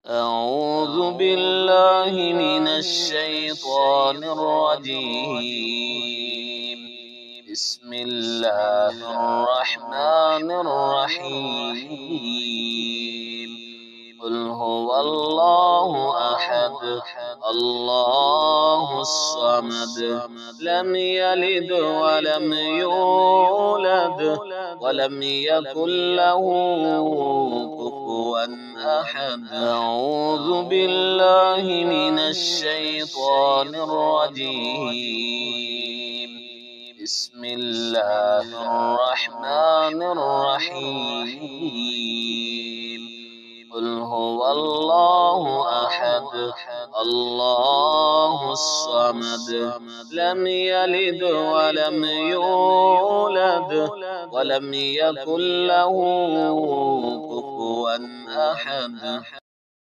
أعوذ بالله من الشيطان الرجيم. بسم الله الرحمن الرحيم. قل هو الله أحد الله الصمد لم يلد ولم يولد ولم يكن له كفوا أحد. أعوذ بالله من الشيطان الرجيم. بسم الله الرحمن الرحيم. قل هو الله أحد الله الصمد لم يلد ولم يولد ولم يكن له كفوا أحد.